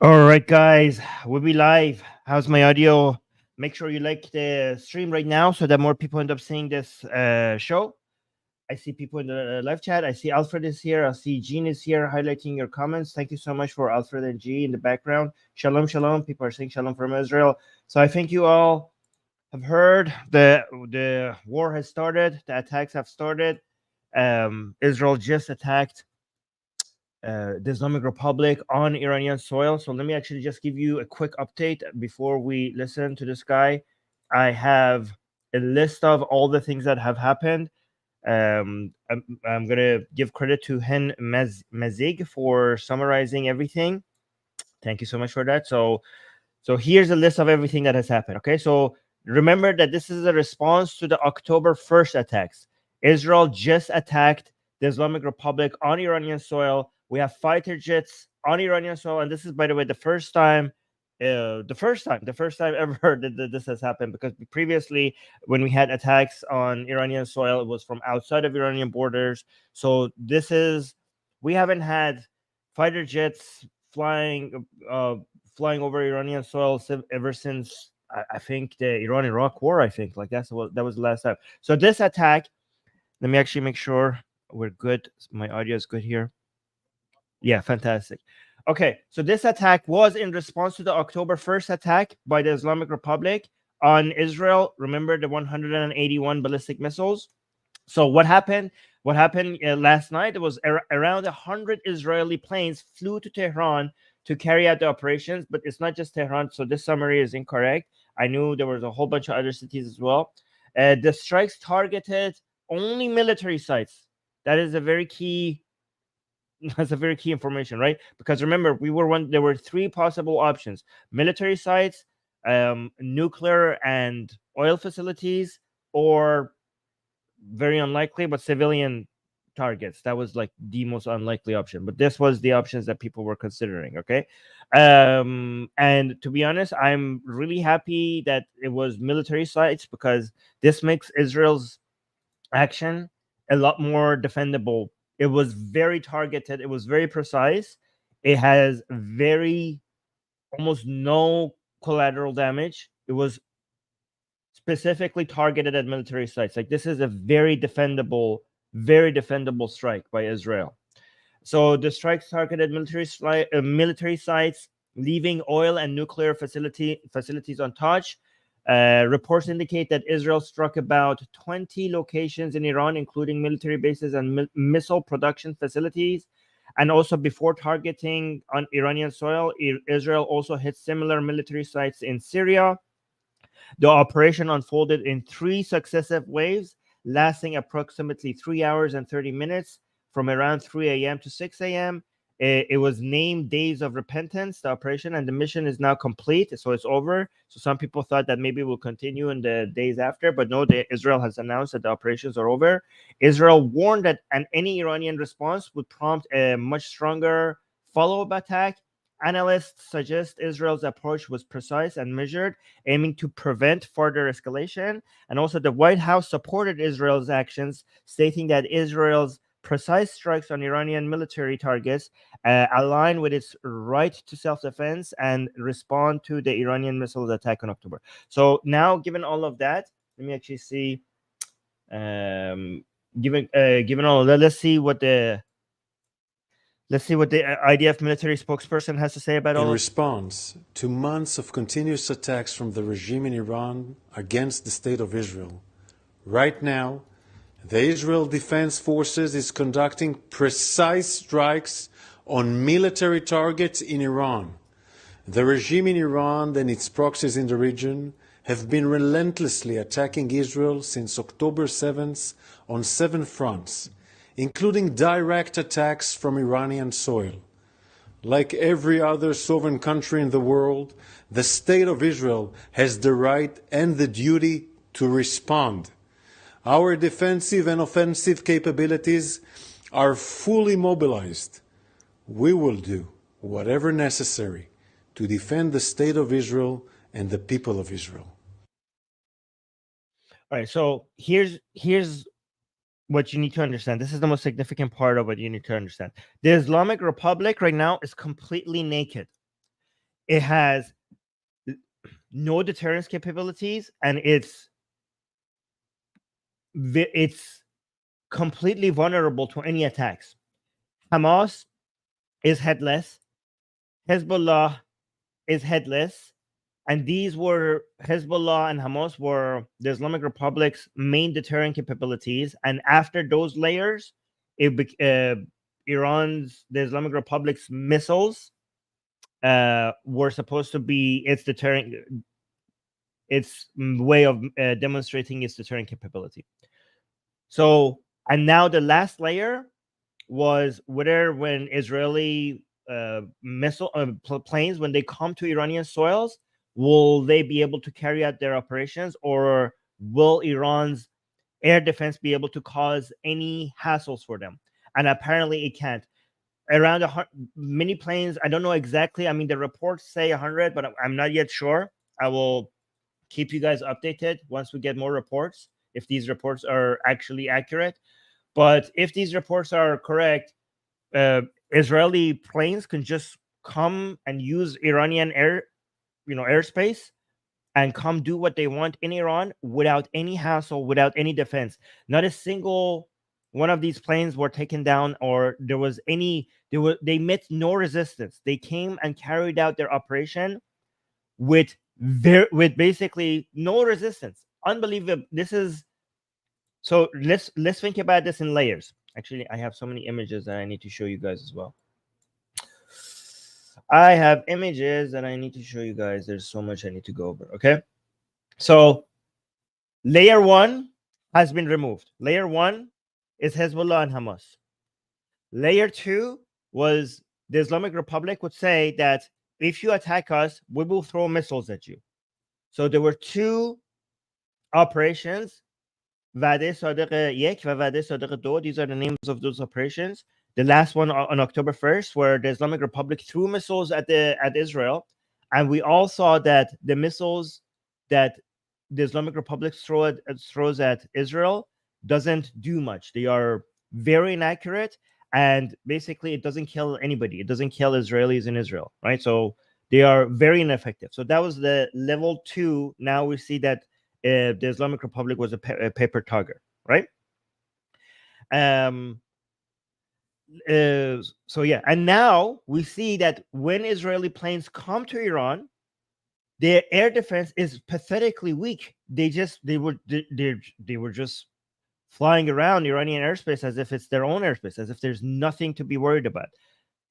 All right, guys, we'll be live. How's my audio? Make sure you like the stream right now so that more people end up seeing this show. I see people in the live chat. I see Alfred is here. I see Jean is here highlighting your comments. Thank you so much for Alfred and G in the background. Shalom, shalom. People are saying shalom from Israel. So I think you all have heard the war has started. The attacks have started. Israel just attacked the Islamic Republic on Iranian soil. So let me actually just give you a quick update before we listen to this guy. I have a list of all the things that have happened. I'm gonna give credit to Hen Mazig for summarizing everything. Thank you so much for that. So here's a list of everything that has happened. Okay, so remember that this is a response to the October 1st attacks. Israel just attacked the Islamic Republic on Iranian soil. We have fighter jets on Iranian soil, and this is, by the way, the first time ever that this has happened, because previously when we had attacks on Iranian soil, it was from outside of Iranian borders. So we haven't had fighter jets flying over Iranian soil ever since I think the Iran-Iraq war. I think that was the last time. So this attack, let me actually make sure we're good. My audio is good here. Yeah, fantastic. Okay, so this attack was in response to the October 1st attack by the Islamic Republic on Israel. Remember the 181 ballistic missiles? So what happened? What happened last night? It was around 100 Israeli planes flew to Tehran to carry out the operations, but it's not just Tehran. So this summary is incorrect. I knew there was a whole bunch of other cities as well. The strikes targeted only military sites. That is a very key. That's a very key information, right? Because remember, there were three possible options: military sites, nuclear and oil facilities, or very unlikely, but civilian targets. That was like the most unlikely option, but this was the options that people were considering. Okay. And to be honest, I'm really happy that it was military sites, because this makes Israel's action a lot more defendable. It was very targeted, it was very precise, it has very almost no collateral damage. It was specifically targeted at military sites. Like, this is a very defendable strike by Israel. So the strikes targeted military sites, leaving oil and nuclear facilities untouched. Reports indicate that Israel struck about 20 locations in Iran, including military bases and missile production facilities. And also, before targeting on Iranian soil, Israel also hit similar military sites in Syria. The operation unfolded in 3 successive waves, lasting approximately 3 hours and 30 minutes from around 3 a.m. to 6 a.m. It was named Days of Repentance, the operation, and the mission is now complete. So it's over. So some people thought that maybe it will continue in the days after, but no, Israel has announced that the operations are over. Israel warned that any Iranian response would prompt a much stronger follow-up attack. Analysts suggest Israel's approach was precise and measured, aiming to prevent further escalation. And also, the White House supported Israel's actions, stating that Israel's precise strikes on Iranian military targets align with its right to self-defense and respond to the Iranian missiles attack on October. So now, given all of that, let me actually see. Given all of that, let's see what the IDF military spokesperson has to say about all In of response to months of continuous attacks from the regime in Iran against the state of Israel, right now, the Israel Defense Forces is conducting precise strikes on military targets in Iran. The regime in Iran and its proxies in the region have been relentlessly attacking Israel since October 7th on 7 fronts, including direct attacks from Iranian soil. Like every other sovereign country in the world, the State of Israel has the right and the duty to respond. Our defensive and offensive capabilities are fully mobilized. We will do whatever necessary to defend the State of Israel and the people of Israel. All right, so here's what you need to understand. This is the most significant part of what you need to understand. The Islamic Republic right now is completely naked. it has no deterrence capabilities, and it's completely vulnerable to any attacks. Hamas is headless. Hezbollah is headless. And these were Hezbollah and Hamas were the Islamic Republic's main deterrent capabilities. And after those layers, the Islamic Republic's missiles were supposed to be its deterrent, its way of demonstrating its deterrent capability. So, and now the last layer was whether when Israeli missile planes, when they come to Iranian soils, will they be able to carry out their operations, or will Iran's air defense be able to cause any hassles for them? And apparently it can't. Around many planes, I don't know exactly. I mean, the reports say 100, but I'm not yet sure. I will keep you guys updated once we get more reports, if these reports are actually accurate. But if these reports are correct, Israeli planes can just come and use Iranian airspace and come do what they want in Iran without any hassle, without any defense. Not a single one of these planes were taken down, or they met no resistance. They came and carried out their operation with basically no resistance. Unbelievable. So let's think about this in layers. Actually, I have so many images that I need to show you guys as well. I have images that I need to show you guys. There's so much I need to go over. Okay. So layer 1 has been removed. Layer 1 is Hezbollah and Hamas. Layer 2 was the Islamic Republic would say that if you attack us, we will throw missiles at you. So there were two operations, Vade Sadiq 1 و Vade Sadiq 2. These are the names of those operations. The last one on October 1st, where the Islamic Republic threw missiles at Israel. And we all saw that the missiles that the Islamic Republic throws at Israel doesn't do much. They are very inaccurate, and basically it doesn't kill anybody. It doesn't kill Israelis in Israel, right? So they are very ineffective. So that was the level 2. Now we see that the Islamic Republic was a paper tiger, right? So yeah, and now we see that when Israeli planes come to Iran, their air defense is pathetically weak. They were just flying around Iranian airspace as if it's their own airspace, as if there's nothing to be worried about.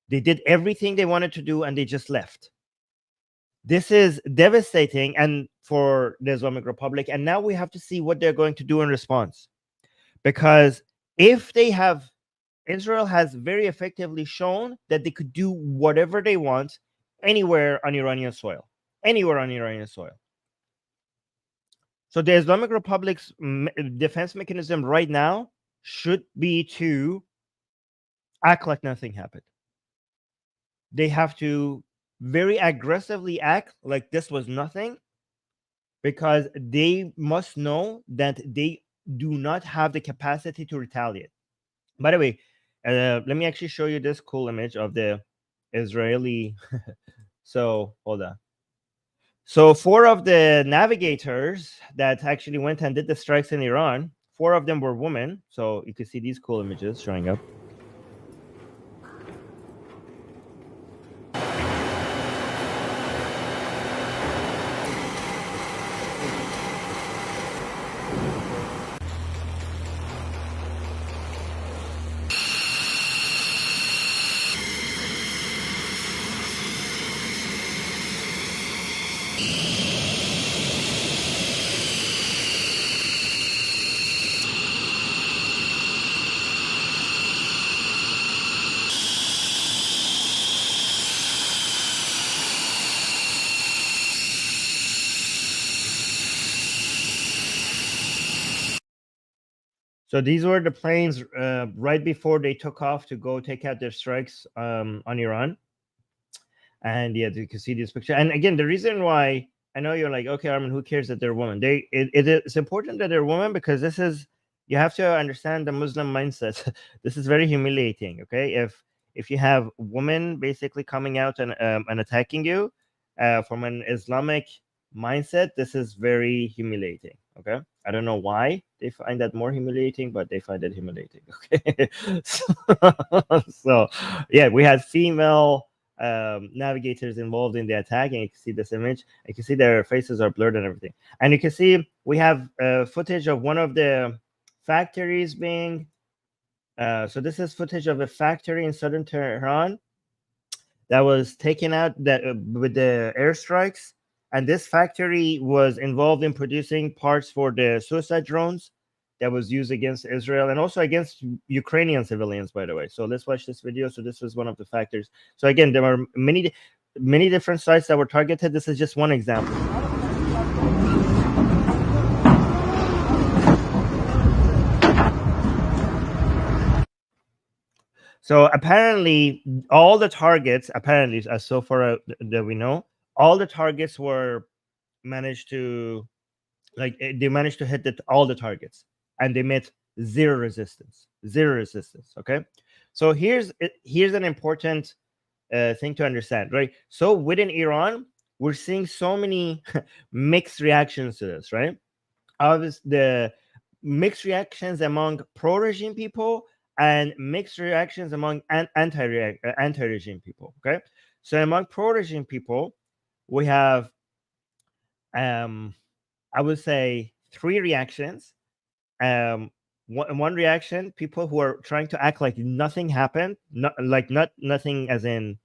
They did everything they wanted to do and they just left. This is devastating and for the Islamic Republic. And now we have to see what they're going to do in response. Because if they have, Israel has very effectively shown that they could do whatever they want anywhere on Iranian soil. Anywhere on Iranian soil. So the Islamic Republic's defense mechanism right now should be to act like nothing happened. They have to very aggressively act like this was nothing, because they must know that they do not have the capacity to retaliate. By the way, let me actually show you this cool image of the Israeli. So hold on. So 4 of the navigators that actually went and did the strikes in Iran, 4 of them were women. So you can see these cool images showing up. So these were the planes right before they took off to go take out their strikes on Iran. And yeah, you can see this picture. And again, the reason why I know you're like, okay, Armin, who cares that they're women? It's important that they're women because you have to understand the Muslim mindset. This is very humiliating. Okay, if you have women basically coming out and attacking you, from an Islamic mindset, this is very humiliating. Okay, I don't know why they find that more humiliating, but they find it humiliating. Okay, so yeah, we had female navigators involved in the attack, and you can see this image. You can see their faces are blurred and everything, and you can see we have footage of one of the factories being. So this is footage of a factory in southern Tehran that was taken out with the airstrikes, and this factory was involved in producing parts for the suicide drones that was used against Israel and also against Ukrainian civilians, by the way. So let's watch this video. So this was one of the factors. So again, there were many different sites that were targeted. This is just one example. So apparently, all the targets, apparently, as so far that we know, all the targets were managed to, like, they managed to hit all the targets, and they met zero resistance. Zero resistance. Okay, so here's an important thing to understand, right? So within Iran, we're seeing so many mixed reactions to this, right? Obviously, the mixed reactions among pro-regime people and mixed reactions among anti-regime people. Okay, so among pro-regime people, we have I would say three reactions. One reaction: people who are trying to act like nothing happened, not nothing as in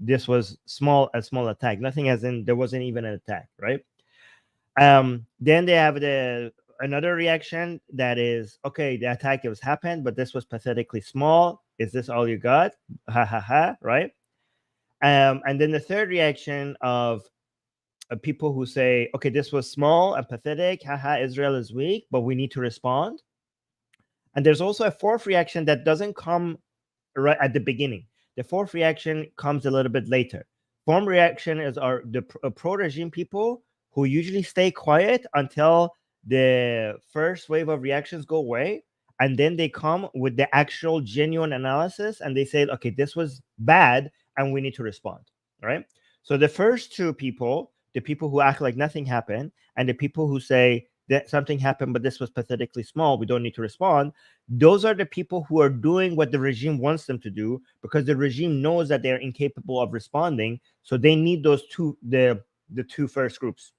this was a small attack, nothing as in there wasn't even an attack, right? Then they have another reaction that is, okay, the attack has happened, but this was pathetically small. Is this all you got? Ha ha ha, right? And then the third reaction of people who say, okay, this was small and pathetic, haha, Israel is weak, but we need to respond. And there's also a fourth reaction that doesn't come right at the beginning. The fourth reaction comes a little bit later. Fourth reaction is the pro-regime people who usually stay quiet until the first wave of reactions go away, and then they come with the actual genuine analysis, and they say, okay, this was bad, and we need to respond, right? So the first two people, the people who act like nothing happened, and the people who say that something happened, but this was pathetically small, we don't need to respond, those are the people who are doing what the regime wants them to do, because the regime knows that they're incapable of responding. So they need those the two first groups.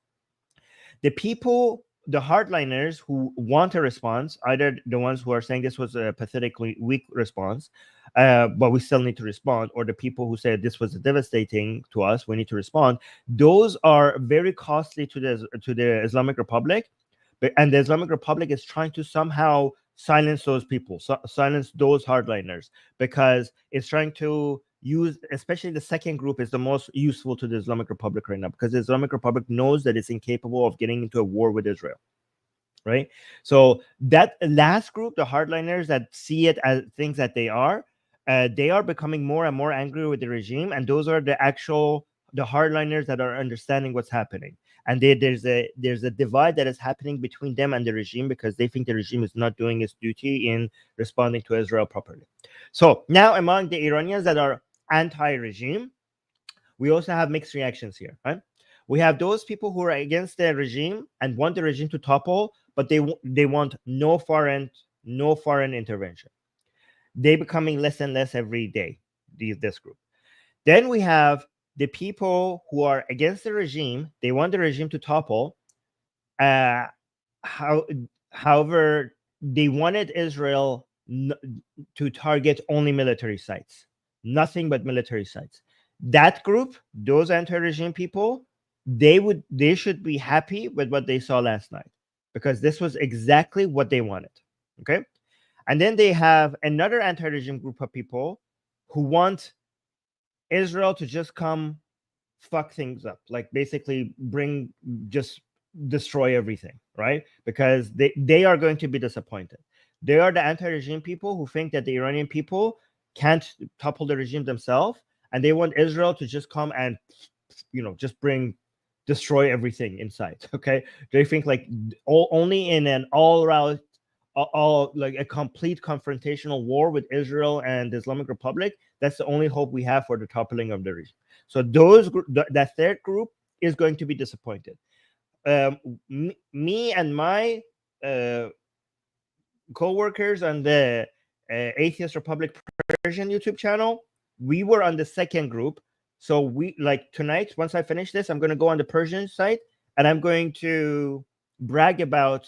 The people, the hardliners who want a response, either the ones who are saying this was a pathetically weak response, but we still need to respond, or the people who say this was devastating to us, we need to respond. Those are very costly to the Islamic Republic, and the Islamic Republic is trying to somehow silence those people, silence those hardliners, because it's trying to use, especially the second group is the most useful to the Islamic Republic right now, because the Islamic Republic knows that it's incapable of getting into a war with Israel, right? So that last group, the hardliners that see it as things that they are becoming more and more angry with the regime, and those are the hardliners that are understanding what's happening. And there's a divide that is happening between them and the regime, because they think the regime is not doing its duty in responding to Israel properly. So now among the Iranians that are anti-regime, we also have mixed reactions here, right? We have those people who are against the regime and want the regime to topple, but they want no foreign intervention. They becoming less and less every day, this group. Then we have the people who are against the regime. They want the regime to topple. However, they wanted Israel to target only military sites, nothing but military sites. That group, those anti-regime people, they should be happy with what they saw last night, because this was exactly what they wanted. Okay, and then they have another anti-regime group of people who want Israel to just come fuck things up, like basically just destroy everything, right? Because they are going to be disappointed. They are the anti-regime people who think that the Iranian people can't topple the regime themselves, and they want Israel to just come and just destroy everything in sight. Okay, they think like only in an all like a complete confrontational war with Israel and the Islamic Republic, that's the only hope we have for the toppling of the regime. So those that third group is going to be disappointed. Me and my co-workers on the Atheist Republic Persian YouTube channel, we were on the second group. So we, like, tonight, once I finish this, I'm going to go on the Persian site and I'm going to brag about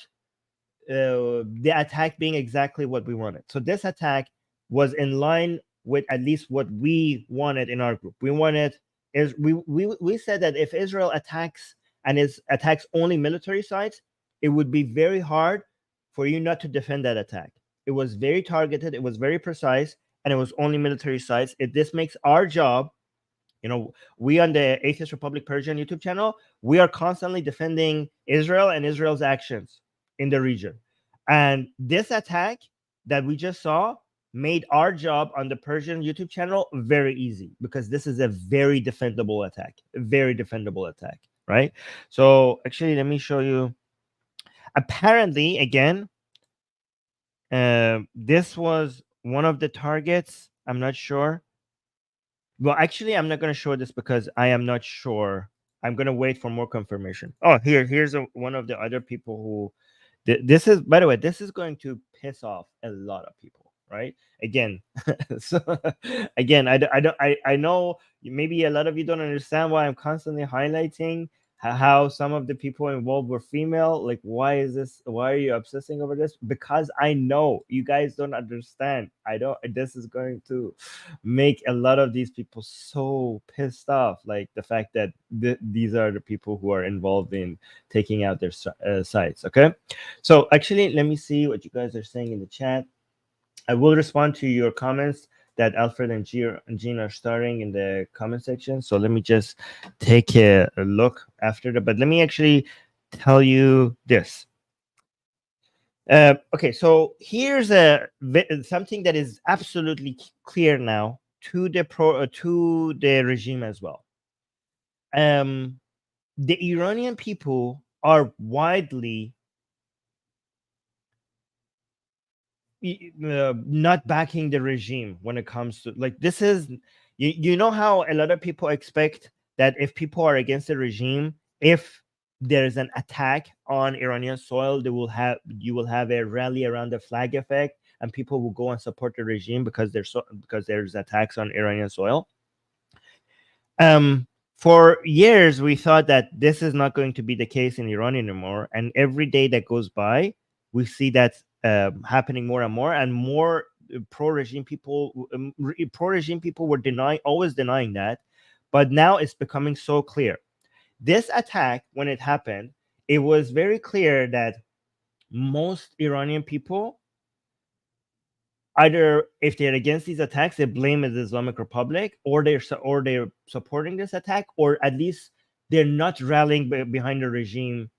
the attack being exactly what we wanted. So this attack was in line with at least what we wanted in our group. We wanted is we said that if Israel attacks and attacks only military sites, it would be very hard for you not to defend that attack. It was very targeted, it was very precise, and it was only military sites. This makes our job, we on the Atheist Republic Persian YouTube channel, we are constantly defending Israel and Israel's actions in the region. And this attack that we just saw made our job on the Persian YouTube channel very easy, because this is a very defendable attack, right? So actually, let me show you. Apparently, again, this was one of the targets. I'm not sure. Well, actually, I'm not going to show this because I am not sure. I'm going to wait for more confirmation. Oh, here's one of the other people who. This is, by the way, this is going to piss off a lot of people, right? Again, so again, I know maybe a lot of you don't understand why I'm constantly highlighting how some of the people involved were female. Like, why are you obsessing over this? Because I know you guys don't understand. This is going to make a lot of these people so pissed off, like the fact that these are the people who are involved in taking out their sites. Okay, so actually, let me see what you guys are saying in the chat. I will respond to your comments that Alfred and Jean are starting in the comment section. So let me just take a look after that. But let me actually tell you this. Okay, so here's something that is absolutely clear now to the regime as well. The Iranian people are widely not backing the regime when it comes to, like, this is, you know how a lot of people expect that if people are against the regime, if there's an attack on Iranian soil, you will have a rally around the flag effect and people will go and support the regime because there's attacks on Iranian soil. For years we thought that this is not going to be the case in Iran anymore, and every day that goes by we see that happening more and more pro-regime people were always denying that, but now it's becoming so clear. This attack, when it happened, it was very clear that most Iranian people, either if they're against these attacks, they blame the Islamic Republic, or they're supporting this attack, or at least they're not rallying behind the regime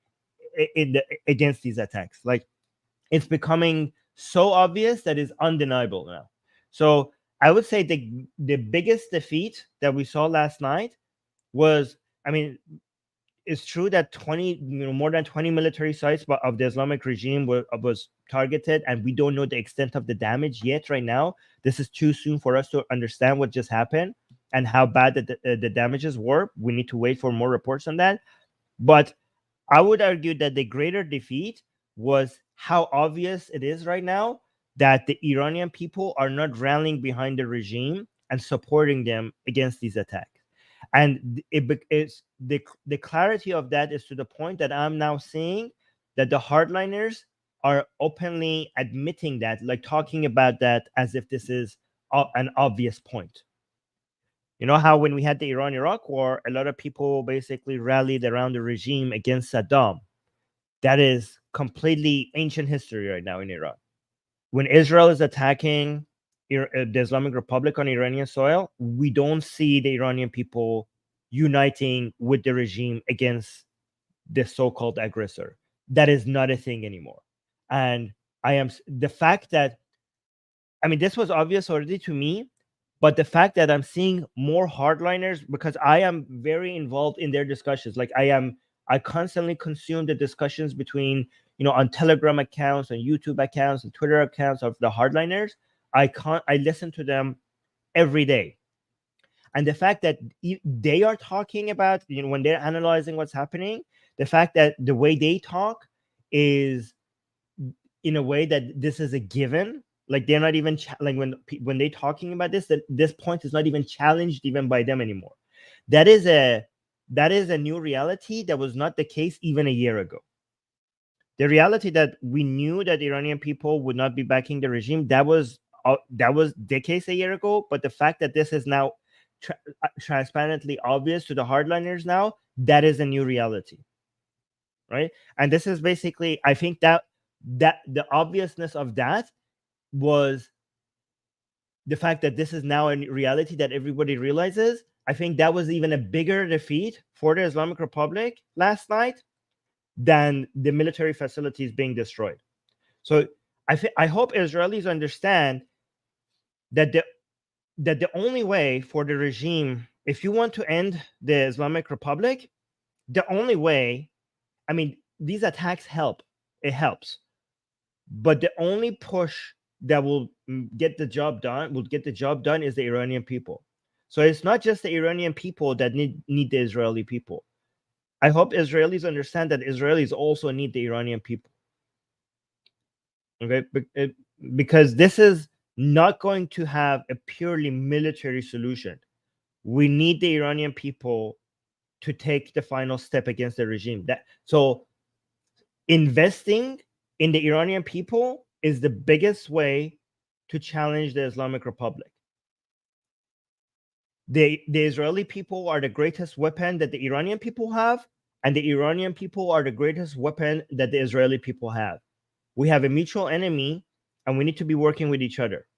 against these attacks. Like, it's becoming so obvious that it's undeniable now. So I would say the biggest defeat that we saw last night was, I mean, it's true that more than 20 military sites of the Islamic regime was targeted, and we don't know the extent of the damage yet right now. This is too soon for us to understand what just happened and how bad the damages were. We need to wait for more reports on that. But I would argue that the greater defeat was how obvious it is right now that the Iranian people are not rallying behind the regime and supporting them against these attacks. And it's the clarity of that is to the point that I'm now seeing that the hardliners are openly admitting that, like talking about that as if this is an obvious point. You know how when we had the Iran-Iraq war, a lot of people basically rallied around the regime against Saddam. That is completely ancient history right now in Iran. When Israel is attacking the Islamic Republic on Iranian soil, we don't see the Iranian people uniting with the regime against the so-called aggressor. That is not a thing anymore. And the fact that, I mean, this was obvious already to me, but the fact that I'm seeing more hardliners, because I am very involved in their discussions. Like, I constantly consume the discussions between, on Telegram accounts, on YouTube accounts, and Twitter accounts of the hardliners. I listen to them every day. And the fact that they are talking about, when they're analyzing what's happening, the fact that the way they talk is in a way that this is a given. Like they're not even like when they're talking about this, that this point is not even challenged even by them anymore. That is a new reality that was not the case even a year ago. The reality that we knew that Iranian people would not be backing the regime, that was the case a year ago. But the fact that this is now transparently obvious to the hardliners now, that is a new reality, right? And this is basically, I think that the obviousness of that was the fact that this is now a reality that everybody realizes. I think that was even a bigger defeat for the Islamic Republic last night than the military facilities being destroyed. So I hope Israelis understand that the only way for the regime, if you want to end the Islamic Republic, the only way, I mean, these attacks help. It helps. But the only push that will get the job done is the Iranian people. So it's not just the Iranian people that need the Israeli people. I hope Israelis understand that Israelis also need the Iranian people. Okay, because this is not going to have a purely military solution. We need the Iranian people to take the final step against the regime. So investing in the Iranian people is the biggest way to challenge the Islamic Republic. The Israeli people are the greatest weapon that the Iranian people have, and the Iranian people are the greatest weapon that the Israeli people have. We have a mutual enemy, and we need to be working with each other.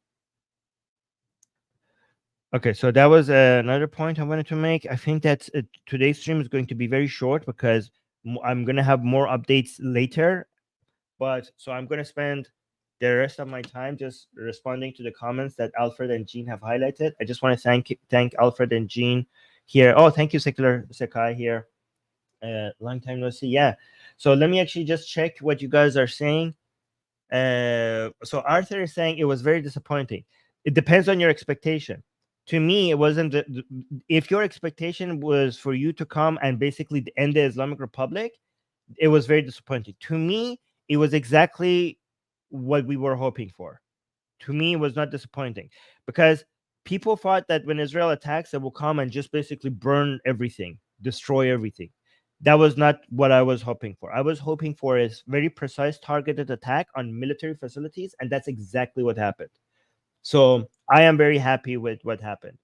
Okay, so that was another point I wanted to make. I think that today's stream is going to be very short because I'm going to have more updates later. But so I'm going to spend the rest of my time just responding to the comments that Alfred and Jean have highlighted. I just want to thank Alfred and Jean here. Oh, thank you, Secular Sakai here. Long time no see. Yeah. So let me actually just check what you guys are saying. So Arthur is saying it was very disappointing. It depends on your expectation. To me, it wasn't. If your expectation was for you to come and basically end the Islamic Republic, it was very disappointing. To me, it was exactly what we were hoping for. To me, it was not disappointing because people thought that when Israel attacks, it will come and just basically burn everything, destroy everything. That was not what I was hoping for. I was hoping for a very precise, targeted attack on military facilities, and that's exactly what happened. So I am very happy with what happened.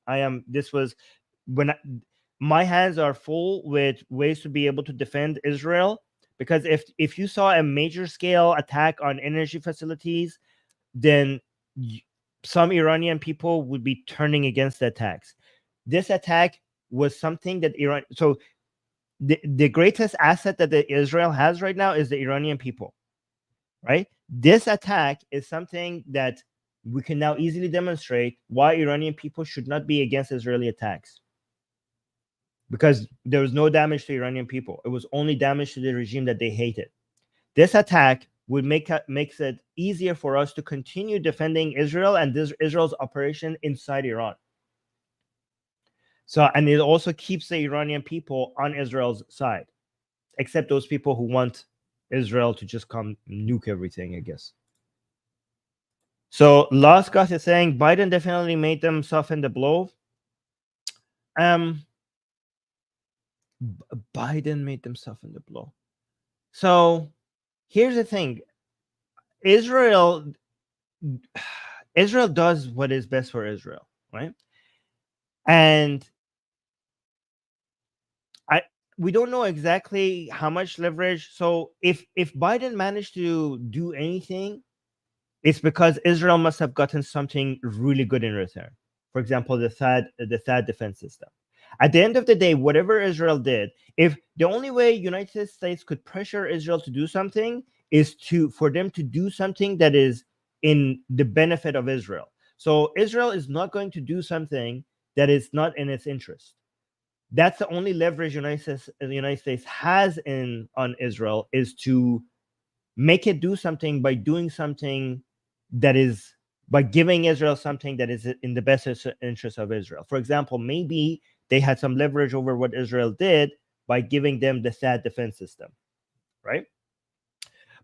My hands are full with ways to be able to defend Israel, because if you saw a major scale attack on energy facilities, then some Iranian people would be turning against the attacks. This attack was something that Iran. So the greatest asset that Israel has right now is the Iranian people, right? This attack is something that we can now easily demonstrate why Iranian people should not be against Israeli attacks, because there was no damage to Iranian people. It was only damage to the regime that they hated. This attack would makes it easier for us to continue defending Israel and Israel's operation inside Iran. So, and it also keeps the Iranian people on Israel's side, except those people who want Israel to just come nuke everything, I guess. So Last Gus is saying Biden definitely made them soften the blow. Biden made them soften the blow. So here's the thing. Israel does what is best for Israel, right? And we don't know exactly how much leverage. So if Biden managed to do anything, it's because Israel must have gotten something really good in return. For example, the THAAD defense system. At the end of the day, whatever Israel did, if the only way United States could pressure Israel to do something is for them to do something that is in the benefit of Israel. So Israel is not going to do something that is not in its interest. That's the only leverage the United States has on Israel, is to make it do something by doing something that is by giving Israel something that is in the best interest of Israel. For example, maybe they had some leverage over what Israel did by giving them the THAAD defense system, right?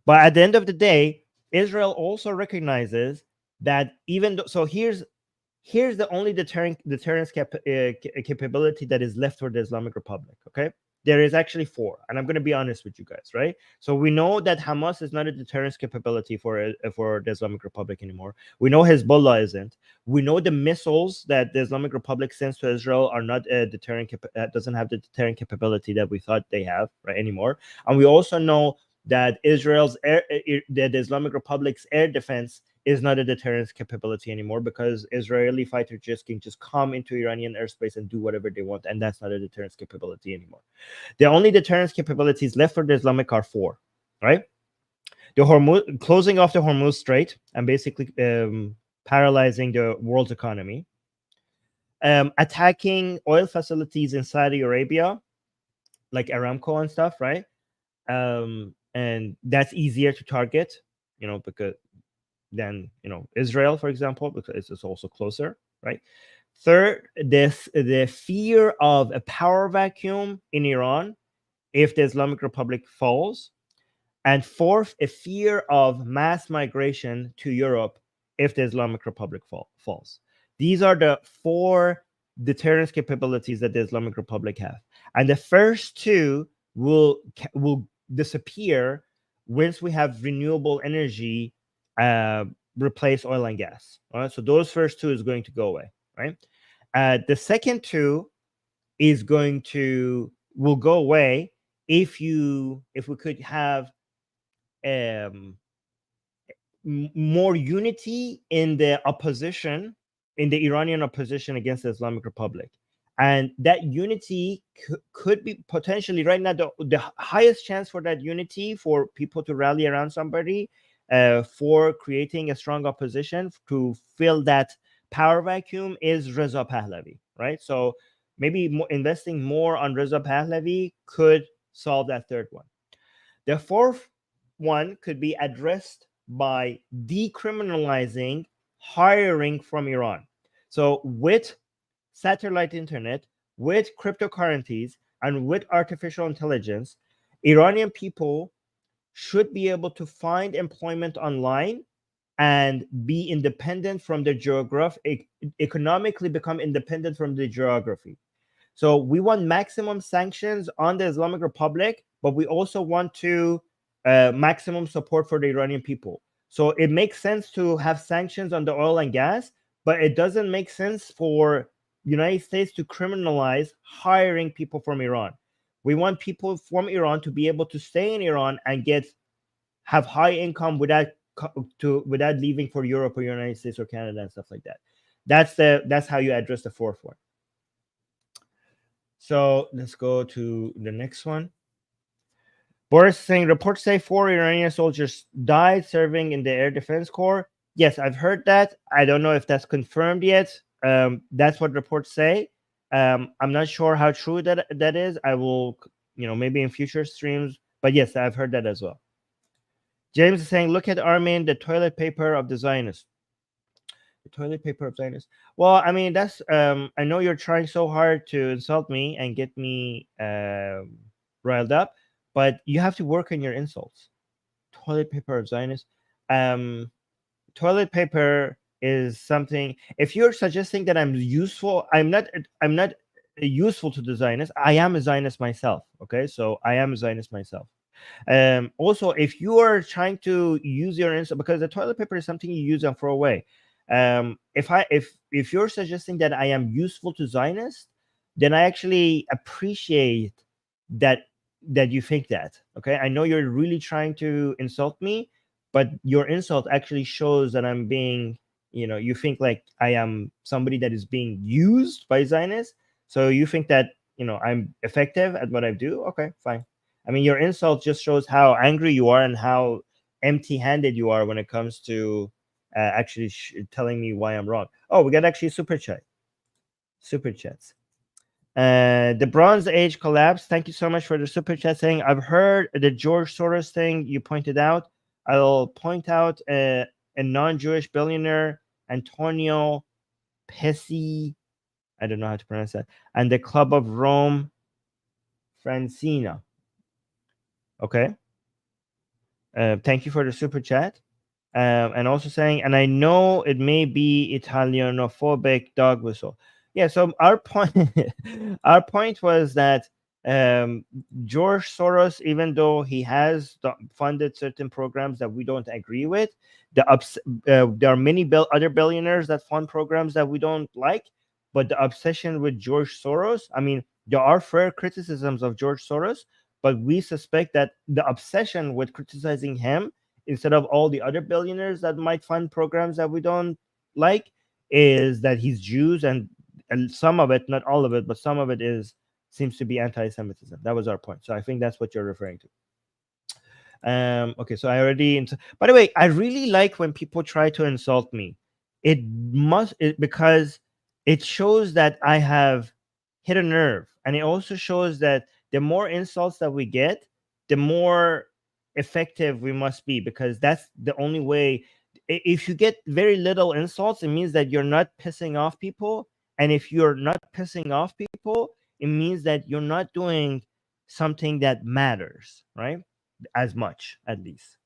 But at the end of the day, Israel also recognizes that even though, so here's the only deterrence capability that is left for the Islamic Republic. Okay, there is actually 4, and I'm going to be honest with you guys, right? So we know that Hamas is not a deterrence capability for the Islamic Republic anymore. We know Hezbollah isn't. We know the missiles that the Islamic Republic sends to Israel are not a deterrent doesn't have the deterrent capability that we thought they have right anymore. And we also know that the Islamic Republic's air defense is not a deterrence capability anymore, because Israeli fighter jets can just come into Iranian airspace and do whatever they want, and that's not a deterrence capability anymore. The only deterrence capabilities left for the Islamic are 4, right? The closing off the Hormuz Strait and basically paralyzing the world's economy, attacking oil facilities in Saudi Arabia, like Aramco and stuff, right? And that's easier to target, because than Israel, for example, because it's also closer, right? Third, the fear of a power vacuum in Iran if the Islamic Republic falls. And fourth, a fear of mass migration to Europe if the Islamic Republic falls. These are the 4 deterrence capabilities that the Islamic Republic have. And the first 2 will disappear once we have renewable energy replace oil and gas. All right, so those first 2 is going to go away, right? The second 2 is will go away if we could have more unity in the opposition, in the Iranian opposition against the Islamic Republic. And that unity could be potentially right now the highest chance for that unity, for people to rally around somebody, for creating a strong opposition to fill that power vacuum, is Reza Pahlavi, right? So maybe investing more on Reza Pahlavi could solve that third one. The fourth one could be addressed by decriminalizing hiring from Iran. So with satellite internet, with cryptocurrencies, and with artificial intelligence, Iranian people should be able to find employment online and be independent from the geography, economically become independent from the geography. So we want maximum sanctions on the Islamic Republic, but we also want to maximum support for the Iranian people. So it makes sense to have sanctions on the oil and gas, but it doesn't make sense for United States to criminalize hiring people from Iran. We want people from Iran to be able to stay in Iran and have high income without leaving for Europe or United States or Canada and stuff like that. That's how you address the fourth one. So let's go to the next one. Boris saying, reports say 4 Iranian soldiers died serving in the Air Defense Corps. Yes, I've heard that. I don't know if that's confirmed yet. That's what reports say. I'm not sure how true that is. I will, maybe in future streams. But yes, I've heard that as well. James is saying, look at Armin, the toilet paper of the Zionists. The toilet paper of Zionists. Well, I mean, that's I know you're trying so hard to insult me and get me riled up, but you have to work on your insults. Toilet paper of Zionists. Toilet paper is something. If you're suggesting that I'm useful, I'm not useful to the Zionists. I am a Zionist myself. Okay, so I am a Zionist myself. Also, if you are trying to use your insult, because the toilet paper is something you use and throw away. If you're suggesting that I am useful to Zionists, then I actually appreciate that you think that. Okay, I know you're really trying to insult me, but your insult actually shows that I'm being, you think like I am somebody that is being used by Zionists. So you think that I'm effective at what I do. Okay, fine. I mean, your insult just shows how angry you are and how empty-handed you are when it comes to actually telling me why I'm wrong. Oh, we got actually super chats. The Bronze Age collapse. Thank you so much for the super chat saying, I've heard the George Soros thing you pointed out. I'll point out a non-Jewish billionaire Antonio Pesci, I don't know how to pronounce that, and the Club of Rome Francina. Okay. Thank you for the super chat. And also saying, and I know it may be Italianophobic dog whistle. Yeah. So our point, our point was that George Soros, even though he has funded certain programs that we don't agree with, there are many other billionaires that fund programs that we don't like, but the obsession with George Soros, I mean, there are fair criticisms of George Soros, but we suspect that the obsession with criticizing him instead of all the other billionaires that might fund programs that we don't like is that he's Jews, and some of it, not all of it, but some of it seems to be anti-Semitism. That was our point. So I think that's what you're referring to. Okay, so I already. By the way, I really like when people try to insult me. Because it shows that I have hit a nerve, and it also shows that the more insults that we get, the more effective we must be, because that's the only way. If you get very little insults, it means that you're not pissing off people, and if you're not pissing off people, it means that you're not doing something that matters, right? As much, at least.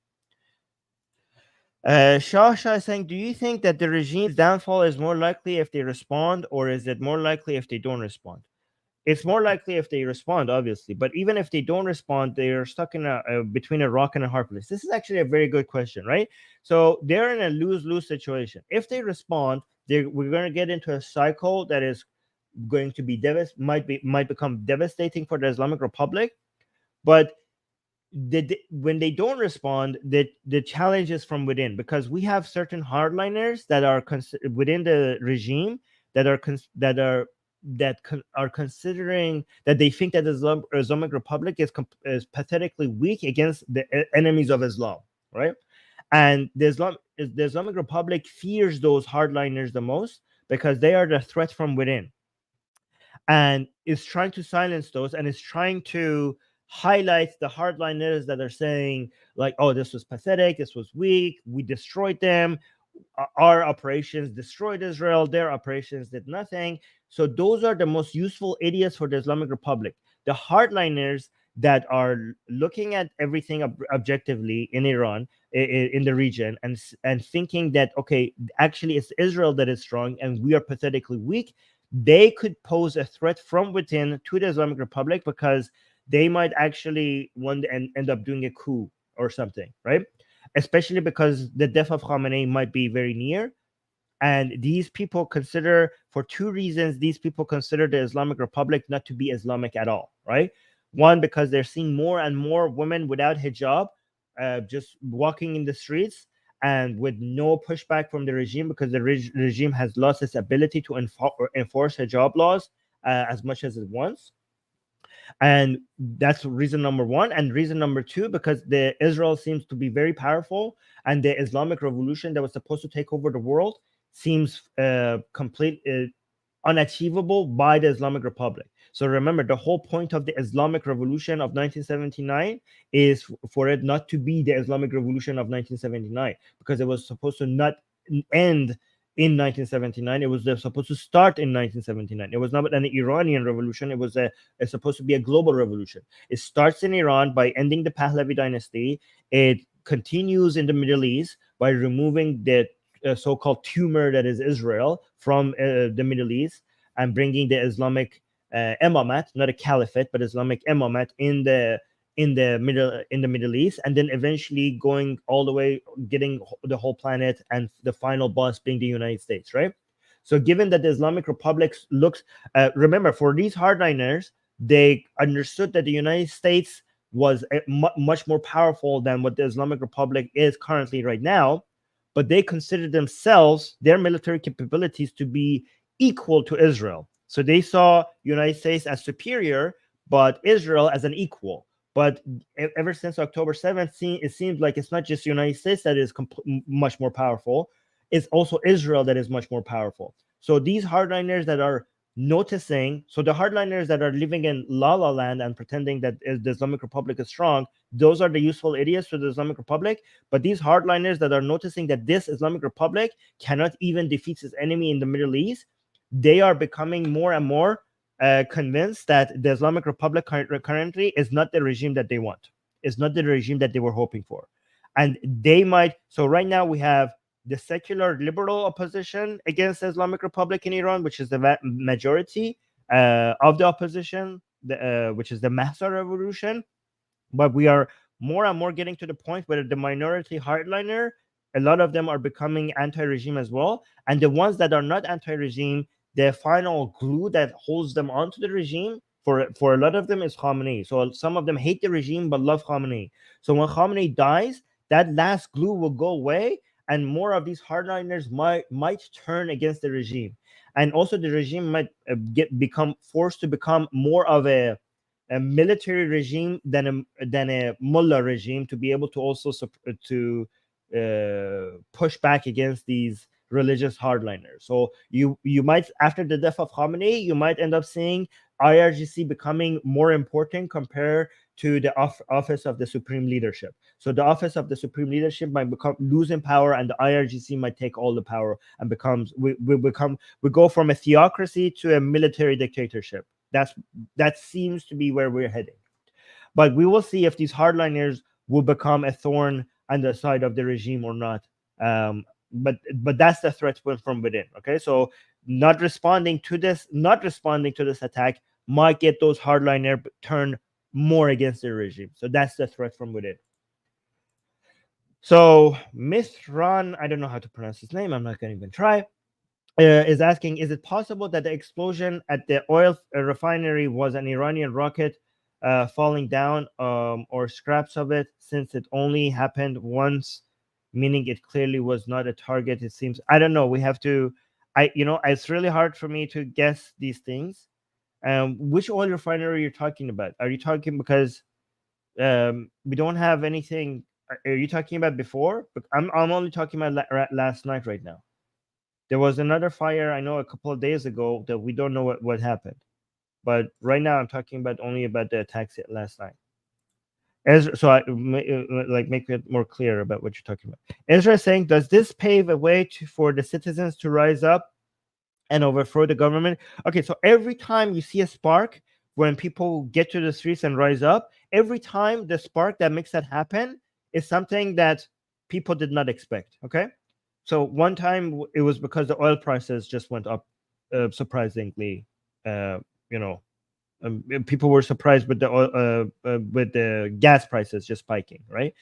Shasha is saying, do you think that the regime's downfall is more likely if they respond, or is it more likely if they don't respond? It's more likely if they respond, obviously, but even if they don't respond, they're stuck in between a rock and a hard place. This is actually a very good question, right? So they're in a lose-lose situation. If they respond, we're going to get into a cycle that is going to be might become devastating for the Islamic Republic. But when they don't respond, the challenge is from within, because we have certain hardliners that are within the regime that are considering that they think that the Islamic Republic is pathetically weak against the enemies of Islam, right? And the Islamic Republic fears those hardliners the most because they are the threat from within, and is trying to silence those, and is trying to highlight the hardliners that are saying, like, oh, this was pathetic, this was weak, we destroyed them, our operations destroyed Israel, their operations did nothing. So those are the most useful idiots for the Islamic Republic. The hardliners that are looking at everything objectively in Iran, in the region, and thinking that, okay, actually it's Israel that is strong and we are pathetically weak, they could pose a threat from within to the Islamic Republic, because they might actually end up doing a coup or something, right? Especially because the death of Khamenei might be very near. And these people consider, for two reasons, these people consider the Islamic Republic not to be Islamic at all, right? One, because they're seeing more and more women without hijab, just walking in the streets, and with no pushback from the regime, because the regime has lost its ability to enforce hijab laws as much as it wants. And that's reason number one. And reason number two, because the Israel seems to be very powerful, and the Islamic revolution that was supposed to take over the world seems unachievable by the Islamic Republic. So remember, the whole point of the Islamic Revolution of 1979 is for it not to be the Islamic Revolution of 1979, because it was supposed to not end in 1979. It was supposed to start in 1979. It was not an Iranian revolution. It was it's supposed to be a global revolution. It starts in Iran by ending the Pahlavi dynasty. It continues in the Middle East by removing the so-called tumor that is Israel from the Middle East, and bringing the Islamic Imamate, not a caliphate, but Islamic Imamate in the Middle East, and then eventually going all the way, getting the whole planet, and the final boss being the United States, right? So given that the Islamic Republic remember, for these hardliners, they understood that the United States was much more powerful than what the Islamic Republic is currently right now, but they considered themselves, their military capabilities, to be equal to Israel. So they saw United States as superior, but Israel as an equal. But ever since October 7th, it seems like it's not just the United States that is much more powerful. It's also Israel that is much more powerful. So these hardliners that are noticing. So the hardliners that are living in La La Land and pretending that the Islamic Republic is strong, those are the useful idiots to the Islamic Republic. But these hardliners that are noticing that this Islamic Republic cannot even defeat its enemy in the Middle East, they are becoming more and more convinced that the Islamic Republic currently is not the regime that they want. It's not the regime that they were hoping for. And they might. So right now we have the secular liberal opposition against the Islamic Republic in Iran, which is the majority of the opposition, which is the Mahsa revolution. But we are more and more getting to the point where the minority hardliner, a lot of them are becoming anti-regime as well. And the ones that are not anti-regime, the final glue that holds them onto the regime, for a lot of them, is Khamenei. So some of them hate the regime but love Khamenei. So when Khamenei dies, that last glue will go away, and more of these hardliners might turn against the regime. And also the regime might become forced to become more of a military regime than a mullah regime, to be able to also to push back against these religious hardliners. So you might, after the death of Khamenei, you might end up seeing IRGC becoming more important compared to the office of the supreme leadership. So the office of the supreme leadership might become losing power, and the IRGC might take all the power, and we go from a theocracy to a military dictatorship. That seems to be where we're heading. But we will see if these hardliners will become a thorn on the side of the regime or not. But that's the threat from within. Okay, so not responding to this attack might get those hardliner turn more against the regime. So that's the threat from within. So Mithran, I don't know how to pronounce his name. I'm not going to even try. Is asking, is it possible that the explosion at the oil refinery was an Iranian rocket falling down, or scraps of it, since it only happened once, meaning it clearly was not a target? It seems, I don't know. We have to, it's really hard for me to guess these things. Which oil refinery you're talking about? Are you talking because we don't have anything? Are you talking about before? I'm only talking about last night right now. There was another fire, I know, a couple of days ago that we don't know what happened. But right now I'm talking about only about the attacks last night. So I make it more clear about what you're talking about. Ezra is saying, does this pave a way for the citizens to rise up and overthrow the government? Okay, so every time you see a spark, when people get to the streets and rise up, every time the spark that makes that happen is something that people did not expect. Okay, so one time it was because the oil prices just went up surprisingly. People were surprised with the oil, with the gas prices just spiking, right?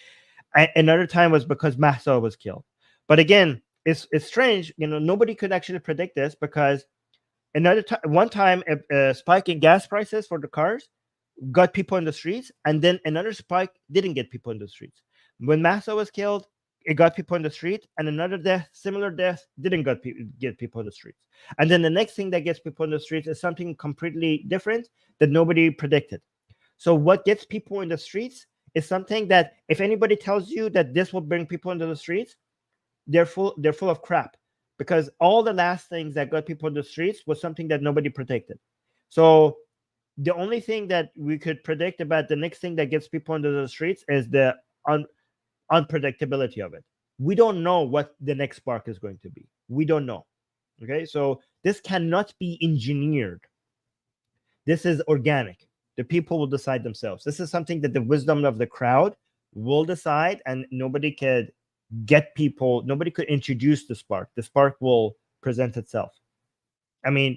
Another time was because Mahsa was killed. But again, it's strange. Nobody could actually predict this, because one time a spike in gas prices for the cars got people in the streets, and then another spike didn't get people in the streets. When Mahsa was killed, it got people in the street, and another similar death, didn't get people in the streets. And then the next thing that gets people in the streets is something completely different that nobody predicted. So what gets people in the streets is something that, if anybody tells you that this will bring people into the streets, they're full of crap, because all the last things that got people in the streets was something that nobody predicted. So the only thing that we could predict about the next thing that gets people into the streets is the unpredictability of it. We don't know what the next spark is going to be. We don't know. Okay, so this cannot be engineered. This is organic. The people will decide themselves. This is something that the wisdom of the crowd will decide, and nobody could introduce the spark. The spark will present itself. The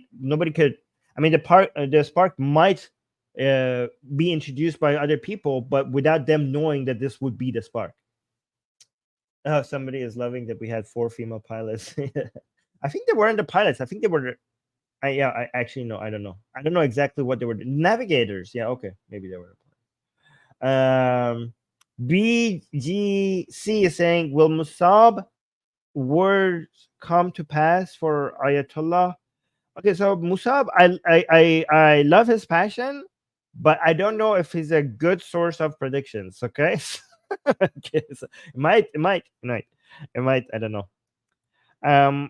spark might be introduced by other people, but without them knowing that this would be the spark. Oh, somebody is loving that we had 4 female pilots. I think they weren't the pilots. I think they were. I actually know. I don't know. I don't know exactly what they were. Navigators. Yeah. Okay. Maybe they were. BGC is saying, will Musab words come to pass for Ayatollah? Okay, so Musab, I love his passion, but I don't know if he's a good source of predictions. Okay, okay, so it might. I don't know.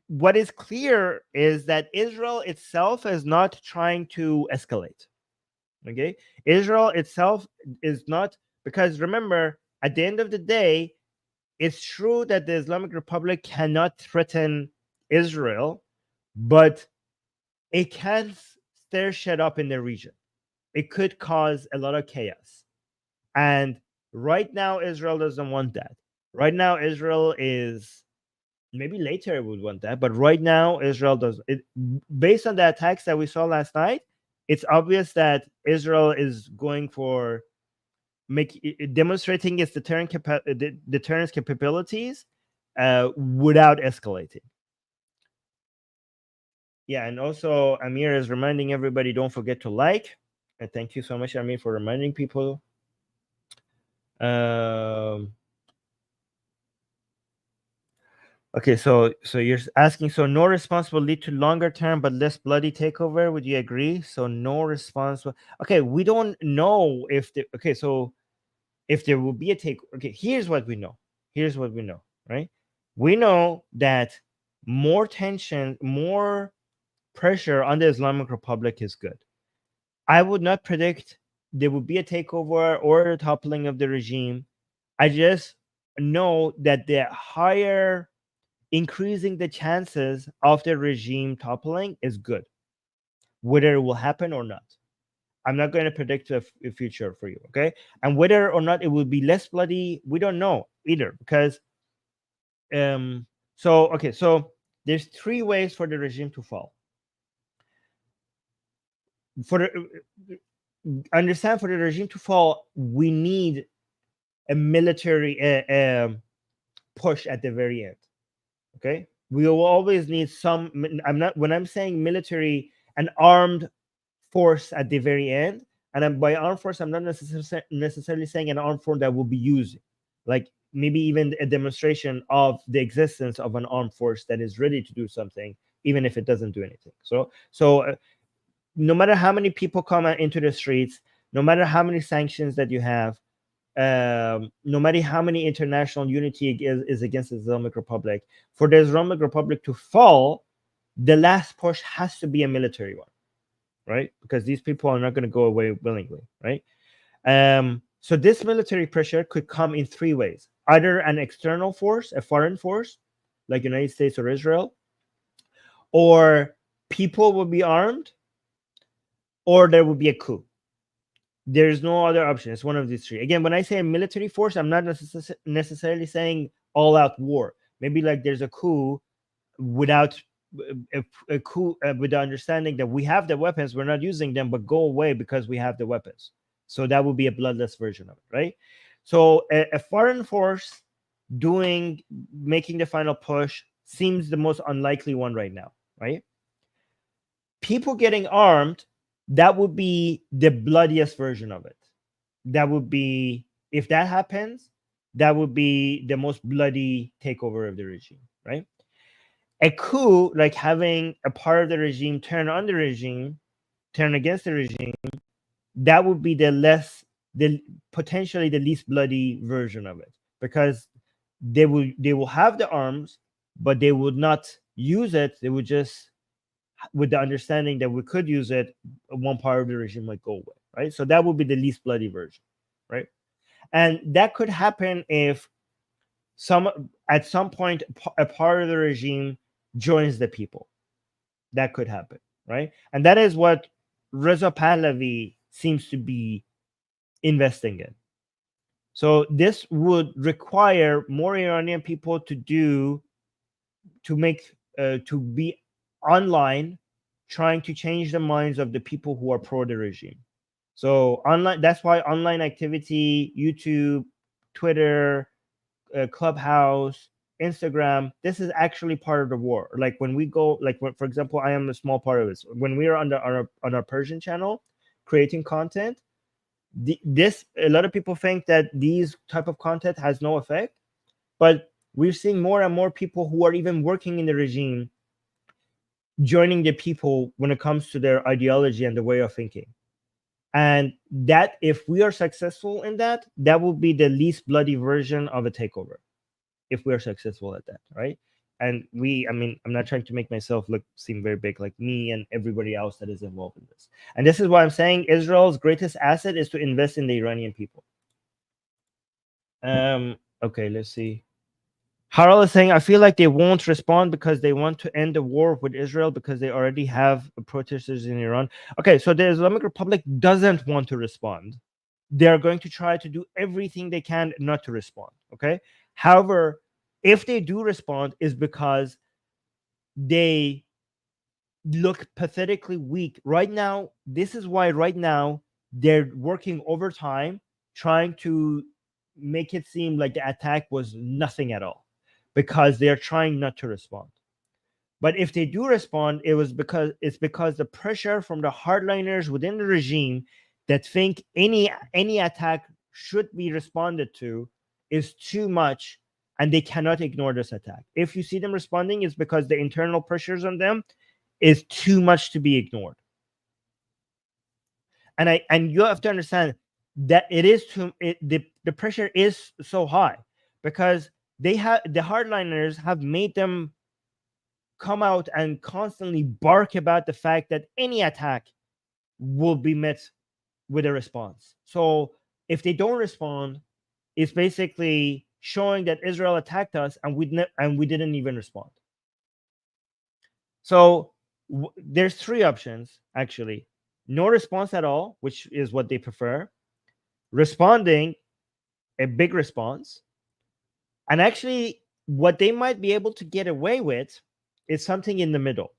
what is clear is that Israel itself is not trying to escalate. Okay, Israel itself is not, because remember, at the end of the day, it's true that the Islamic Republic cannot threaten Israel, but it can stir shit up in the region. It could cause a lot of chaos. And right now, Israel doesn't want that. Right now, Israel is, maybe later it would want that, but right now, Israel does it. Based on the attacks that we saw last night, it's obvious that Israel is going for demonstrating its deterrence capabilities without escalating. Yeah, and also Amir is reminding everybody, don't forget to like. And thank you so much, Amir, for reminding people. Okay, so you're asking, so no response will lead to longer term but less bloody takeover. Would you agree? So no response. Okay, we don't know if the, okay, so if there will be a take. Okay, here's what we know. Here's what we know, right? We know that more tension, more pressure on the Islamic Republic is good. I would not predict there would be a takeover or a toppling of the regime. I just know that the higher increasing the chances of the regime toppling is good, whether it will happen or not. I'm not going to predict a future for you, okay? And whether or not it will be less bloody, we don't know either, because so there's three ways for the regime to fall. For the for the regime to fall, we need a military push at the very end. Okay, we will always need some. When I'm saying military, an armed force at the very end, and by armed force, I'm not necessarily saying an armed force that will be used, like maybe even a demonstration of the existence of an armed force that is ready to do something, even if it doesn't do anything. So no matter how many people come into the streets, no matter how many sanctions that you have, no matter how many international unity is against the Islamic Republic, for the Islamic Republic to fall, the last push has to be a military one, right? Because these people are not going to go away willingly, right? So this military pressure could come in three ways: either an external force, a foreign force, like United States or Israel, or people will be armed, or there will be a coup. There's no other option. It's one of these three. Again, when I say a military force, I'm not necessarily saying all-out war. Maybe like there's a coup without a coup with the understanding that we have the weapons, we're not using them, but go away because we have the weapons. So that would be a bloodless version of it, right? So a foreign force making the final push seems the most unlikely one right now, right? People getting armed, that would be the bloodiest version of it. That would be, if that happens, that would be the most bloody takeover of the regime, right? A coup, like having a part of the regime turn on the regime, turn against the regime, that would be potentially the least bloody version of it, because they will have the arms, but they would not use it. They would just, with the understanding that we could use it, one part of the regime might go away, right? So that would be the least bloody version, right? And that could happen if at some point a part of the regime joins the people. That could happen, right? And that is what Reza Pahlavi seems to be investing in. So this would require more Iranian people to be online, trying to change the minds of the people who are pro the regime. So online, that's why online activity, YouTube, Twitter, Clubhouse, Instagram, this is actually part of the war. Like when we go, for example, I am a small part of this. When we are on our Persian channel creating content, a lot of people think that these type of content has no effect, but we're seeing more and more people who are even working in the regime joining the people when it comes to their ideology and the way of thinking. And that, if we are successful in that, that will be the least bloody version of a takeover, if we are successful at that, right? and we, I mean, I'm not trying to make myself seem very big, like me and everybody else that is involved in this. And this is why I'm saying Israel's greatest asset is to invest in the Iranian people. Okay, let's see. Harald is saying, I feel like they won't respond because they want to end the war with Israel because they already have protesters in Iran. Okay, so the Islamic Republic doesn't want to respond. They're going to try to do everything they can not to respond. Okay. However, if they do respond, is because they look pathetically weak right now. This is why right now they're working overtime trying to make it seem like the attack was nothing at all, because they're trying not to respond. But if they do respond, it's because the pressure from the hardliners within the regime that think any attack should be responded to is too much, and they cannot ignore this attack. If you see them responding, it's because the internal pressures on them is too much to be ignored. And you have to understand that the pressure is so high because the hardliners have made them come out and constantly bark about the fact that any attack will be met with a response. So if they don't respond, it's basically showing that Israel attacked us and we didn't even respond. So there's three options actually: no response at all, which is what they prefer; responding, a big response; and actually what they might be able to get away with is something in the middle,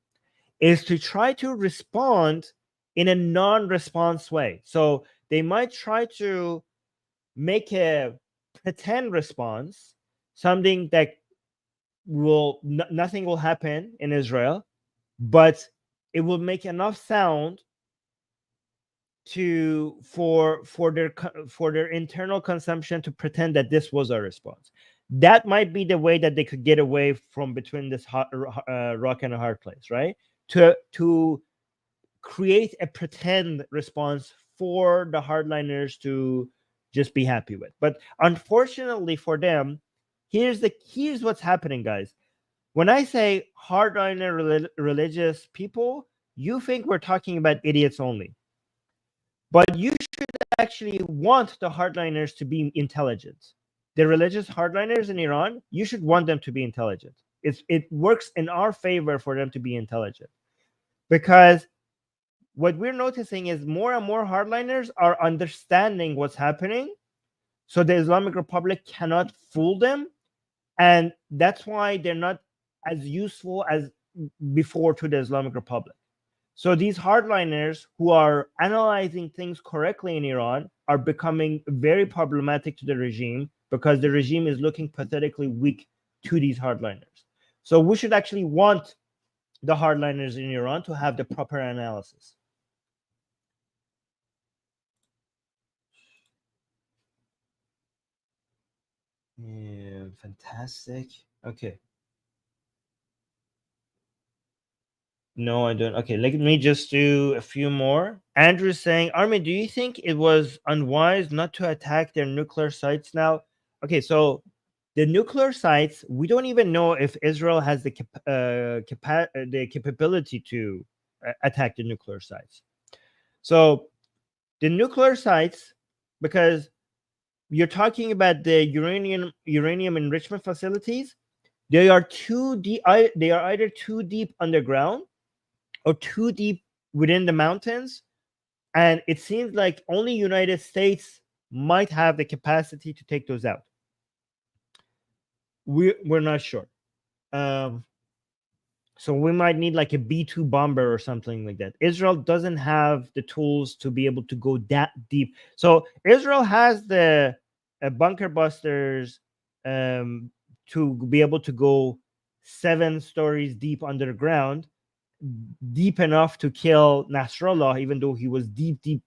is to try to respond in a non-response way. So they might try to make a pretend response, something that nothing will happen in Israel, but it will make enough sound for their internal consumption to pretend that this was a response. That might be the way that they could get away from between this rock and a hard place, right? To create a pretend response for the hardliners to just be happy with. But unfortunately for them, here's what's happening, guys. When I say hardliner religious people, you think we're talking about idiots only. But you should actually want the hardliners to be intelligent. The religious hardliners in Iran, you should want them to be intelligent. It works in our favor for them to be intelligent, because what we're noticing is more and more hardliners are understanding what's happening, so the Islamic Republic cannot fool them, and that's why they're not as useful as before to the Islamic Republic. So these hardliners who are analyzing things correctly in Iran are becoming very problematic to the regime, because the regime is looking pathetically weak to these hardliners. So we should actually want the hardliners in Iran to have the proper analysis. Yeah, fantastic. Okay. No, I don't. Okay, let me just do a few more. Andrew's saying, Armin, do you think it was unwise not to attack their nuclear sites now? Okay, so the nuclear sites, we don't even know if Israel has the capability to attack the nuclear sites. So the nuclear sites, because you're talking about the uranium enrichment facilities, they are too deep. They are either too deep underground or too deep within the mountains, and it seems like only United States might have the capacity to take those out. We're not sure. So we might need like a B-2 bomber or something like that. Israel doesn't have the tools to be able to go that deep. So Israel has the bunker busters to be able to go 7 stories deep underground, deep enough to kill Nasrallah, even though he was deep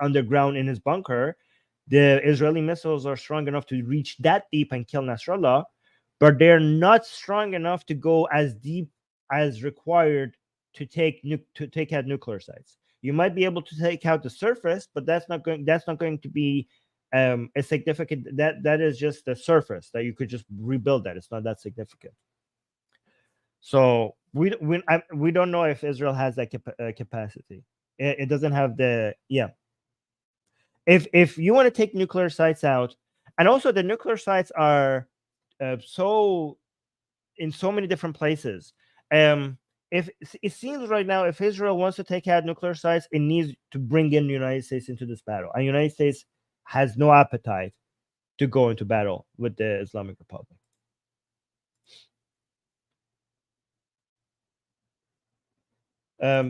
underground in his bunker. The Israeli missiles are strong enough to reach that deep and kill Nasrallah, but they're not strong enough to go as deep as required to take out nuclear sites. You might be able to take out the surface, but that's not going to be a significant. That is just the surface that you could just rebuild. That it's not that significant. So we don't know if Israel has that capacity. It doesn't have the If you want to take nuclear sites out, and also the nuclear sites are so in so many different places. If it seems right now, if Israel wants to take out nuclear sites, it needs to bring in the United States into this battle. And the United States has no appetite to go into battle with the Islamic Republic.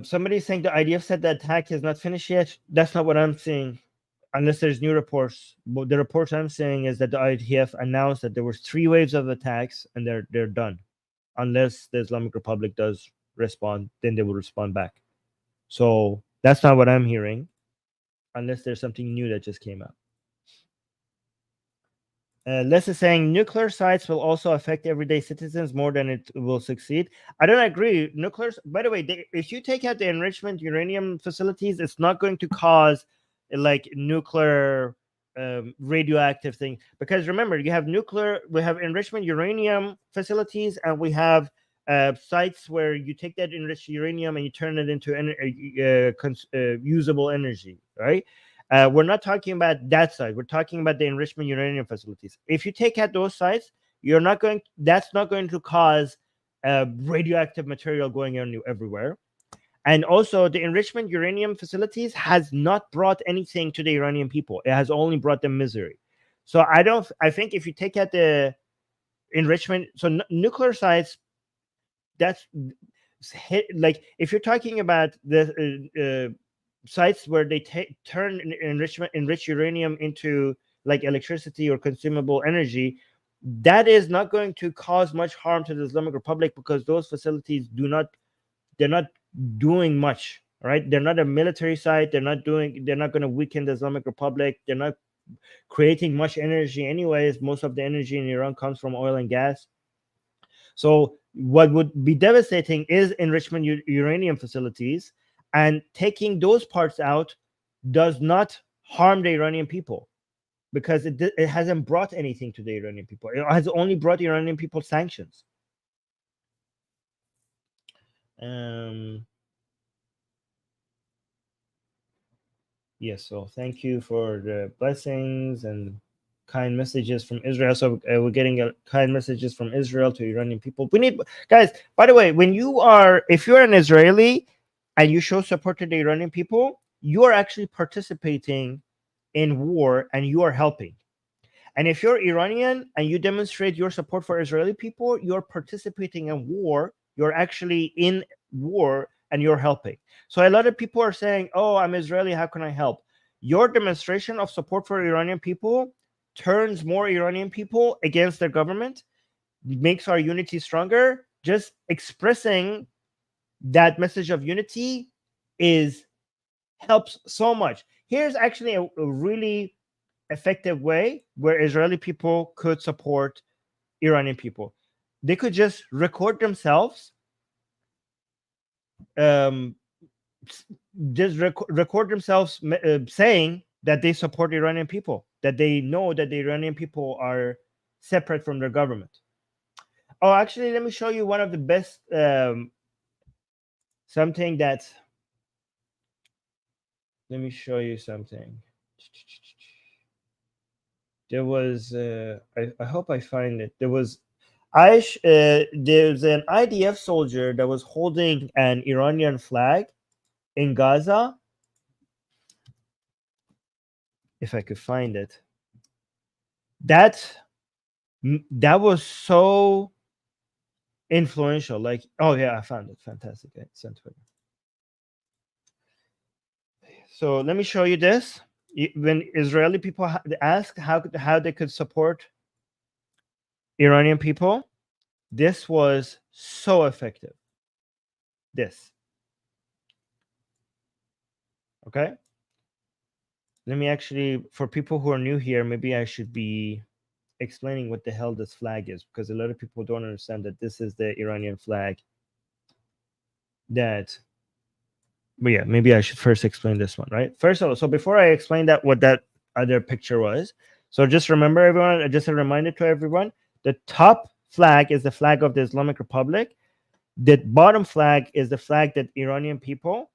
Somebody's saying the IDF said the attack is not finished yet. That's not what I'm saying, unless there's new reports. But the reports I'm saying is that the IDF announced that there were 3 waves of attacks and they're done. Unless the Islamic Republic does respond, then they will respond back. So that's not what I'm hearing, unless there's something new that just came out. Les is saying nuclear sites will also affect everyday citizens more than it will succeed. I don't agree. Nuclear, by the way, if you take out the enrichment uranium facilities, it's not going to cause like nuclear radioactive thing. Because remember, you have we have enrichment uranium facilities, and we have sites where you take that enriched uranium and you turn it into usable energy, right? We're not talking about that side. We're talking about the enrichment uranium facilities. If you take out those sites, that's not going to cause radioactive material going everywhere. And also, the enrichment uranium facilities has not brought anything to the Iranian people. It has only brought them misery. So I think if you take out the enrichment, so nuclear sites, that's like if you're talking about the sites where they turn enriched uranium into like electricity or consumable energy, that is not going to cause much harm to the Islamic Republic, because those facilities they're not doing much, right? They're not a military site. They're not going to weaken the Islamic Republic. They're not creating much energy anyways. Most of the energy in Iran comes from oil and gas. So what would be devastating is enrichment uranium facilities, and taking those parts out does not harm the Iranian people, because it hasn't brought anything to the Iranian people. It has only brought the Iranian people sanctions. Yes, so thank you for the blessings and kind messages from Israel. So we're getting kind messages from Israel to Iranian people. We need, guys, by the way, if you're an Israeli and you show support to the Iranian people, you are actually participating in war and you are helping. And if you're Iranian and you demonstrate your support for Israeli people, you're participating in war. You're actually in war and you're helping. So a lot of people are saying, oh, I'm Israeli, how can I help? Your demonstration of support for Iranian people turns more Iranian people against their government, makes our unity stronger. Just expressing that message of unity helps so much. Here's actually a really effective way where Israeli people could support Iranian people. They could just record themselves, saying that they support Iranian people, that they know that the Iranian people are separate from their government. Oh, actually, let me show you one of the best something that. Let me show you something. There was I hope I find it. There's an IDF soldier that was holding an Iranian flag in Gaza. If I could find it. That was so influential. Like, oh yeah, I found it. Fantastic. I sent it. So let me show you this. When Israeli people asked how they could support Iranian people, this was so effective. This. Okay. Let me actually, for people who are new here, maybe I should be explaining what the hell this flag is, because a lot of people don't understand that this is the Iranian flag. But yeah, maybe I should first explain this one, right? First of all, so before I explain what that other picture was, so just remember, everyone, just a reminder to everyone, the top flag is the flag of the Islamic Republic. The bottom flag is the flag that Iranian people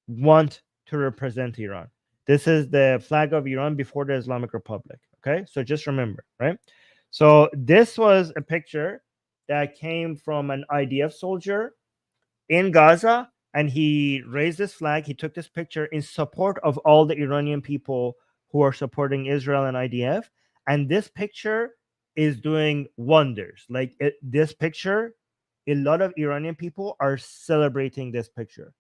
want to represent Iran. This is the flag of Iran before the Islamic Republic. Okay, so just remember, right? So this was a picture that came from an IDF soldier in Gaza, and he raised this flag. He took this picture in support of all the Iranian people who are supporting Israel and IDF. And this picture is doing wonders. Like this picture, a lot of Iranian people are celebrating this picture.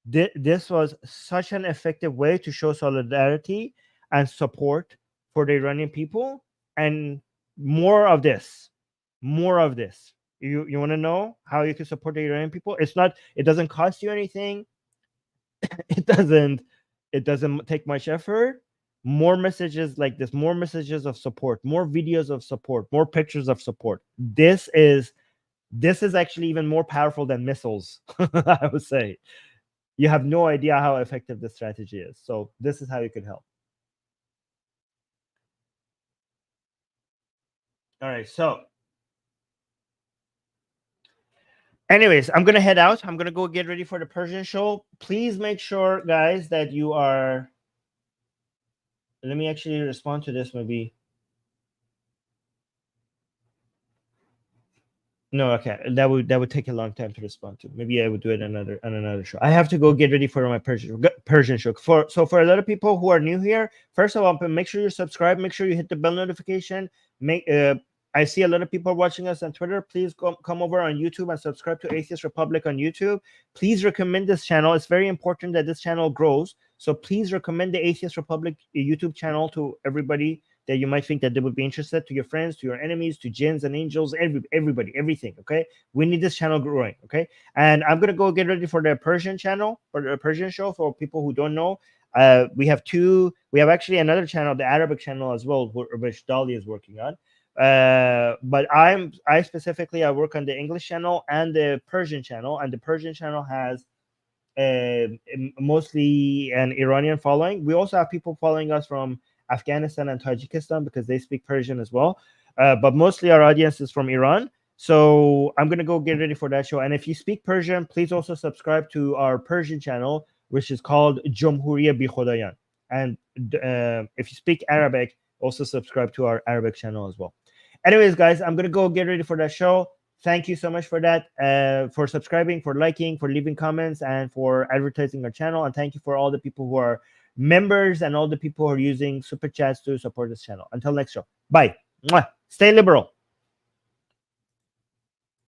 This was such an effective way to show solidarity and support for the Iranian people. And more of this, more of this. You want to know how you can support the Iranian people? It doesn't cost you anything. it doesn't take much effort. More messages like this, more messages of support, more videos of support, more pictures of support. This is actually even more powerful than missiles. I would say. You have no idea how effective this strategy is. So this is how you could help. All right. So anyways, I'm going to head out. I'm going to go get ready for the Persian show. Please make sure, guys, that you are... Let me actually respond to this maybe. No, okay. That would take a long time to respond to. Maybe I would do it on another show. I have to go get ready for my Persian show. For a lot of people who are new here, first of all, make sure you subscribe. Make sure you hit the bell notification. I see a lot of people watching us on Twitter. Please come over on YouTube and subscribe to Atheist Republic on YouTube. Please recommend this channel. It's very important that this channel grows. So please recommend the Atheist Republic YouTube channel to everybody that you might think that they would be interested, to your friends, to your enemies, to jinns and angels, everybody, everything. Okay, we need this channel growing. Okay, and I'm gonna go get ready for the Persian channel, for the Persian show. For people who don't know, we have actually another channel, the Arabic channel as well, which Dali is working on. But I specifically work on the English channel and the Persian channel, and the Persian channel has mostly an Iranian following. We also have people following us from Afghanistan and Tajikistan because they speak Persian as well. But mostly our audience is from Iran. So I'm going to go get ready for that show. And if you speak Persian, please also subscribe to our Persian channel, which is called Jumhuriya Bi Khodayan. And if you speak Arabic, also subscribe to our Arabic channel as well. Anyways, guys, I'm going to go get ready for that show. Thank you so much for that, for subscribing, for liking, for leaving comments, and for advertising our channel. And thank you for all the people who are members and all the people who are using super chats to support this channel. Until next show. Bye. Mwah. Stay liberal.